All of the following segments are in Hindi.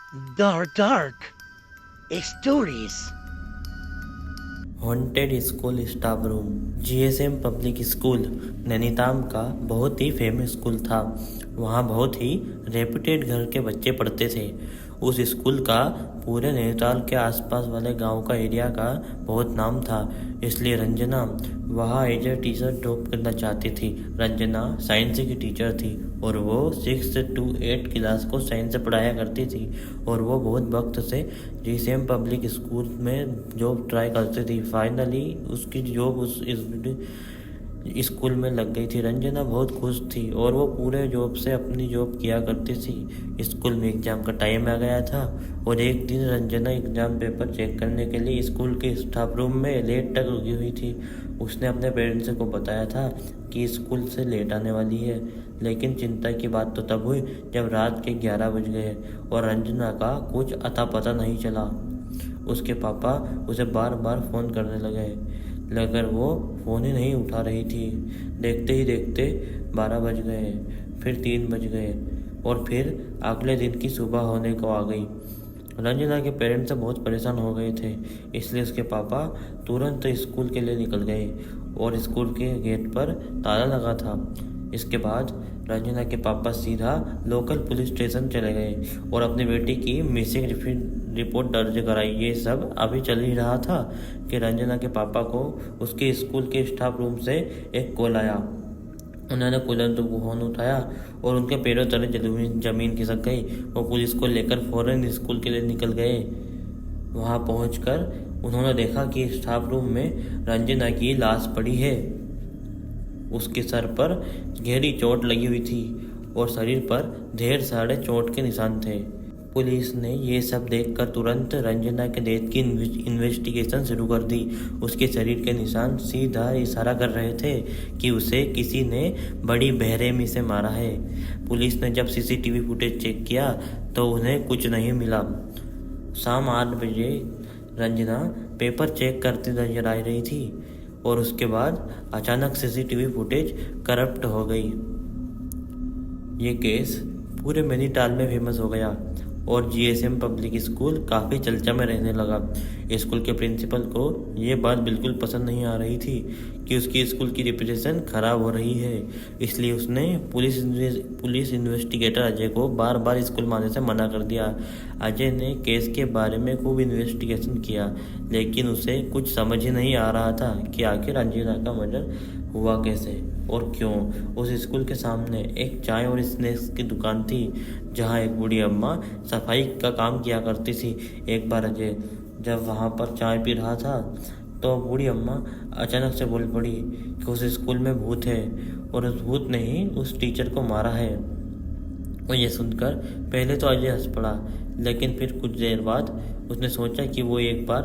Dark stories. Haunted school staff room. GSM public school Nainital का बहुत ही फेमस स्कूल था। वहाँ बहुत ही रेप्यूटेड घर के बच्चे पढ़ते थे। उस स्कूल का पूरे नैनीताल के आसपास वाले गांव का एरिया का बहुत नाम था। इसलिए रंजना वहाँ एज ए टीचर जॉब करना चाहती थी। रंजना साइंस की टीचर थी और वो 6 to 8 क्लास को साइंस से पढ़ाया करती थी और वो बहुत वक्त से जीएसएम पब्लिक स्कूल में जॉब ट्राई करती थी। फाइनली उसकी जॉब उस स्कूल में लग गई थी। रंजना बहुत खुश थी और वो पूरे जॉब से अपनी जॉब किया करती थी। स्कूल में एग्ज़ाम का टाइम आ गया था और एक दिन रंजना एग्ज़ाम पेपर चेक करने के लिए स्कूल के स्टाफ रूम में लेट तक रुकी हुई थी। उसने अपने पेरेंट्स को बताया था कि स्कूल से लेट आने वाली है, लेकिन चिंता की बात तो तब हुई जब रात के 11 बज गए और रंजना का कुछ अता पता नहीं चला। उसके पापा उसे बार बार फ़ोन करने लगे, मगर वो फ़ोन ही नहीं उठा रही थी। देखते ही देखते 12 बज गए, फिर 3 बज गए और फिर अगले दिन की सुबह होने को आ गई। रंजना के पेरेंट्स बहुत परेशान हो गए थे, इसलिए उसके पापा तुरंत स्कूल के लिए निकल गए और स्कूल के गेट पर ताला लगा था। इसके बाद रंजना के पापा सीधा लोकल पुलिस स्टेशन चले गए और अपनी बेटी की मिसिंग रिपोर्ट दर्ज कराई। ये सब अभी चल ही रहा था कि रंजना के पापा को उसके स्कूल के स्टाफ रूम से एक कॉल आया। उन्होंने तुरंत फोन उठाया और उनके पैरों तले जमीन खिसक गई। वो पुलिस को लेकर फौरन स्कूल के लिए निकल गए। वहां पहुंचकर उन्होंने देखा कि स्टाफ रूम में रंजना की लाश पड़ी है। उसके सर पर गहरी चोट लगी हुई थी और शरीर पर ढेर सारे चोट के निशान थे। पुलिस ने ये सब देखकर तुरंत रंजना के डेथ की इन्वेस्टिगेशन शुरू कर दी। उसके शरीर के निशान सीधा इशारा कर रहे थे कि उसे किसी ने बड़ी बेरहमी से मारा है। पुलिस ने जब सीसीटीवी फुटेज चेक किया तो उन्हें कुछ नहीं मिला। शाम 8 बजे रंजना पेपर चेक करती नजर आ रही थी और उसके बाद अचानक सीसीटीवी फुटेज करप्ट हो गई। ये केस पूरे नैनीताल में फेमस हो गया और जीएसएम पब्लिक स्कूल काफ़ी चर्चा में रहने लगा। स्कूल के प्रिंसिपल को ये बात बिल्कुल पसंद नहीं आ रही थी कि उसकी स्कूल की रिपुटेशन खराब हो रही है, इसलिए उसने पुलिस इन्वेस्टिगेटर अजय को बार बार स्कूल में आने से मना कर दिया। अजय ने केस के बारे में खूब इन्वेस्टिगेशन किया, लेकिन उसे कुछ समझ ही नहीं आ रहा था कि आखिर रंजना का मर्डर हुआ कैसे और क्यों। उस स्कूल के सामने एक चाय और स्नैक्स की दुकान थी जहां एक बूढ़ी अम्मा सफाई का काम किया करती थी। एक बार अजय जब वहां पर चाय पी रहा था तो बूढ़ी अम्मा अचानक से बोल पड़ी कि उस स्कूल में भूत है और उस भूत ने ही उस टीचर को मारा है। और ये सुनकर पहले तो अजय हंस पड़ा, लेकिन फिर कुछ देर बाद उसने सोचा कि वो एक बार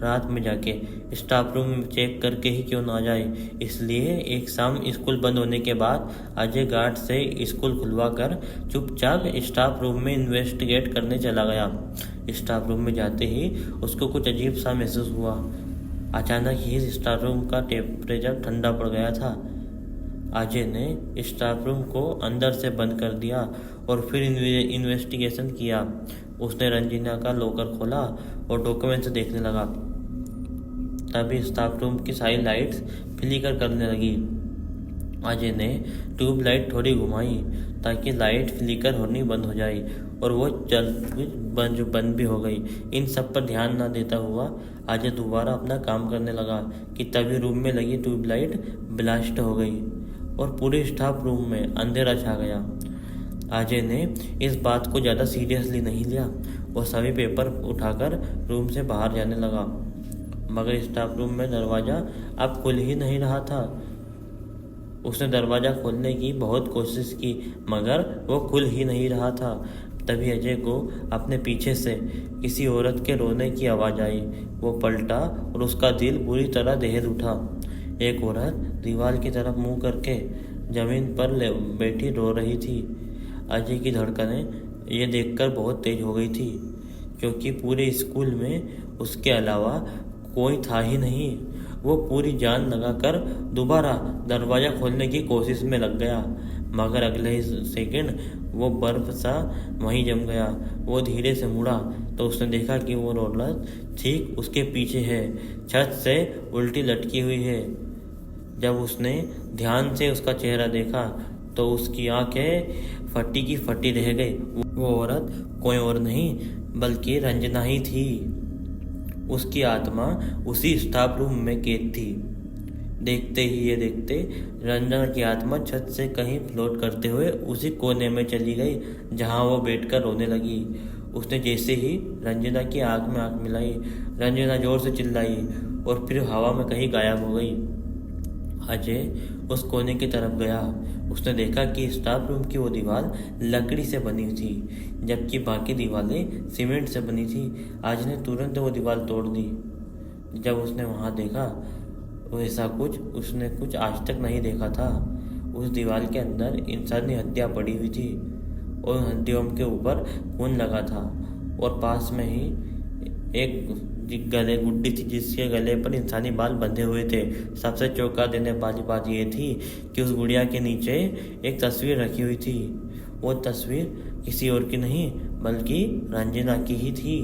रात में जाके स्टाफ रूम में चेक करके ही क्यों ना जाए। इसलिए एक शाम स्कूल बंद होने के बाद अजय गार्ड से स्कूल खुलवा कर चुपचाप स्टाफ रूम में इन्वेस्टिगेट करने चला गया। स्टाफ रूम में जाते ही उसको कुछ अजीब सा महसूस हुआ। अचानक ही स्टाफ रूम का टेम्परेचर ठंडा पड़ गया था। अजय ने स्टाफ रूम को अंदर से बंद कर दिया और फिर इन्वेस्टिगेशन किया। उसने रंजना का लॉकर खोला और डॉक्यूमेंट्स देखने लगा। तभी स्टाफ रूम की सारी लाइट्स फ्लिकर करने लगी। अजय ने ट्यूबलाइट थोड़ी घुमाई ताकि लाइट फ्लिकर होनी बंद हो जाए और वो बंद भी हो गई। इन सब पर ध्यान न देता हुआ अजय दोबारा अपना काम करने लगा कि तभी रूम में लगी ट्यूबलाइट ब्लास्ट हो गई और पूरे स्टाफ रूम में अंधेरा छा गया। अजय ने इस बात को ज़्यादा सीरियसली नहीं लिया और सभी पेपर उठाकर रूम से बाहर जाने लगा, मगर स्टाफ रूम में दरवाज़ा अब खुल ही नहीं रहा था। उसने दरवाज़ा खोलने की बहुत कोशिश की, मगर वो खुल ही नहीं रहा था। तभी अजय को अपने पीछे से किसी औरत के रोने की आवाज़ आई। वो पलटा और उसका दिल बुरी तरह दहल उठा। एक औरत दीवार की तरफ मुंह करके जमीन पर बैठी रो रही थी। अजय की धड़कनें ये देखकर बहुत तेज हो गई थी, क्योंकि पूरे स्कूल में उसके अलावा कोई था ही नहीं। वो पूरी जान लगाकर दोबारा दरवाज़ा खोलने की कोशिश में लग गया, मगर अगले ही सेकंड वो बर्फ सा वहीं जम गया। वो धीरे से मुड़ा तो उसने देखा कि वो औरत ठीक उसके पीछे है, छत से उल्टी लटकी हुई है। जब उसने ध्यान से उसका चेहरा देखा तो उसकी आंखें फटी की फटी रह गई। वो औरत कोई और नहीं बल्कि रंजना ही थी। उसकी आत्मा उसी स्टाफ रूम में कैद थी। देखते ही ये देखते रंजना की आत्मा छत से कहीं फ्लोट करते हुए उसी कोने में चली गई जहां वो बैठकर रोने लगी। उसने जैसे ही रंजना की आंख में आंख मिलाई, रंजना जोर से चिल्लाई और फिर हवा में कहीं गायब हो गई। अजय उस कोने की तरफ गया। उसने देखा कि स्टाफ रूम की वो दीवार लकड़ी से बनी थी जबकि बाकी दीवारें सीमेंट से बनी थी। अजय ने तुरंत वो दीवार तोड़ दी। जब उसने वहां देखा वैसा कुछ उसने कुछ आज तक नहीं देखा था। उस दीवार के अंदर इंसानी हड्डियां पड़ी हुई थी और हड्डियों के ऊपर खून लगा था और पास में ही एक गले गुड्डी थी जिसके गले पर इंसानी बाल बंधे हुए थे। सबसे चौंका देने वाली बात यह थी कि उस गुड़िया के नीचे एक तस्वीर रखी हुई थी। वो तस्वीर किसी और की नहीं बल्कि रंजना की ही थी।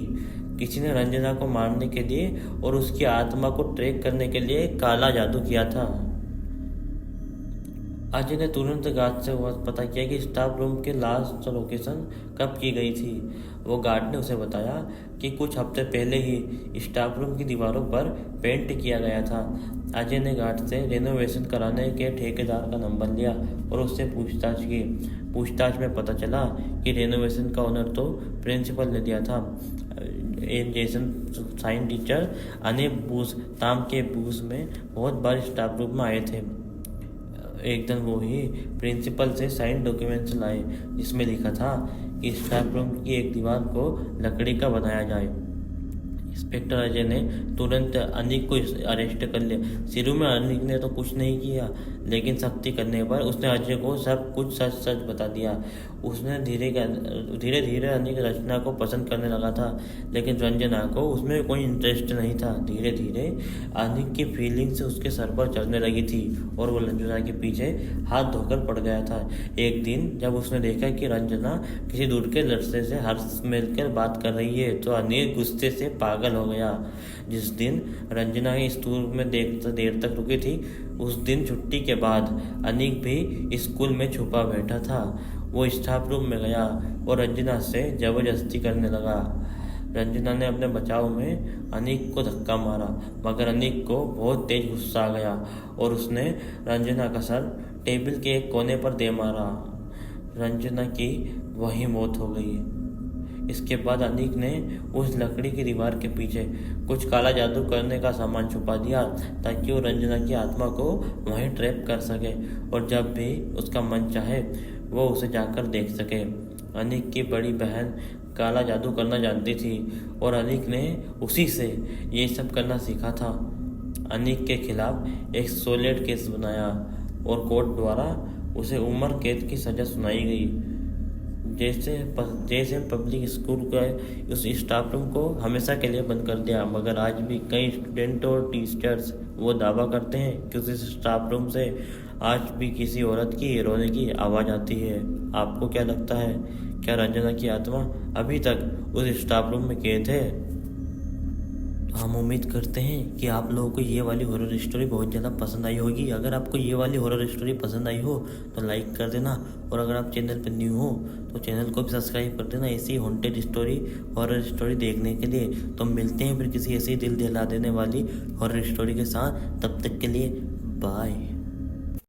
किसी ने रंजना को मारने के लिए और उसकी आत्मा को ट्रैक करने के लिए काला जादू किया था। अजय ने तुरंत गार्ड से पता किया कि स्टाफ रूम के लास्ट लोकेशन कब की गई थी। वो गार्ड ने उसे बताया कि कुछ हफ्ते पहले ही स्टाफ रूम की दीवारों पर पेंट किया गया था। अजय ने गार्ड से रेनोवेशन कराने के ठेकेदार का नंबर लिया और उससे पूछताछ की। पूछताछ में पता चला कि रेनोवेशन का ऑनर तो प्रिंसिपल ने दिया था। जैसन साइंस टीचर अनिल बूस ताम के बूस में बहुत बार स्टाफ रूम में आए थे। एक दिन वो ही प्रिंसिपल से साइन डॉक्यूमेंट्स लाए जिसमें लिखा था कि स्टाफ रूम की एक दीवार को लकड़ी का बनाया जाए। इंस्पेक्टर अजय ने तुरंत अनिक को अरेस्ट कर लिया। शुरू में अनिक ने तो कुछ नहीं किया लेकिन सख्ती करने पर उसने अजय को सब कुछ सच सच बता दिया। उसने धीरे धीरे अनिक रचना को पसंद करने लगा था लेकिन रंजना को उसमें कोई इंटरेस्ट नहीं था। धीरे धीरे अनिक की फीलिंग्स उसके सर पर चढ़ने लगी थी और वो रंजना के पीछे हाथ धोकर पड़ गया था। एक दिन जब उसने देखा कि रंजना किसी दूर के लड़के से हर्ष मिलकर बात कर रही है तो अनिक गुस्से से पागल हो गया। जिस दिन रंजना इस स्कूल में देर तक रुकी थी उस दिन छुट्टी के बाद अनिक भी स्कूल में छुपा बैठा था। वो स्टाफ रूम में गया और रंजना से जबरदस्ती करने लगा। रंजना ने अपने बचाव में अनिक को धक्का मारा मगर अनिक को बहुत तेज गुस्सा आ गया और उसने रंजना का सर टेबल के एक कोने पर दे मारा। रंजना की वही मौत हो गई। इसके बाद अनिक ने उस लकड़ी की दीवार के पीछे कुछ काला जादू करने का सामान छुपा दिया ताकि वो रंजना की आत्मा को वहीं ट्रैप कर सके और जब भी उसका मन चाहे वो उसे जाकर देख सके। अनिक की बड़ी बहन काला जादू करना जानती थी और अनिक ने उसी से ये सब करना सीखा था। अनिक के खिलाफ एक सोलिड केस बनाया और कोर्ट द्वारा उसे उम्र कैद की सजा सुनाई गई। जैसे पब्लिक स्कूल का उस स्टाफ रूम को हमेशा के लिए बंद कर दिया मगर आज भी कई स्टूडेंट और टीचर्स वो दावा करते हैं कि उस स्टाफ रूम से आज भी किसी औरत की रोने की आवाज़ आती है। आपको क्या लगता है, क्या रंजना की आत्मा अभी तक उस स्टाफ रूम में कैद है? हम उम्मीद करते हैं कि आप लोगों को ये वाली हॉरर स्टोरी बहुत ज़्यादा पसंद आई होगी। अगर आपको ये वाली हॉरर स्टोरी पसंद आई हो तो लाइक कर देना और अगर आप चैनल पर न्यू हो तो चैनल को भी सब्सक्राइब कर देना ऐसी हॉन्टेड स्टोरी हॉरर स्टोरी देखने के लिए। तो मिलते हैं फिर किसी ऐसी दिल दहला देने वाली हॉरर स्टोरी के साथ। तब तक के लिए बाय।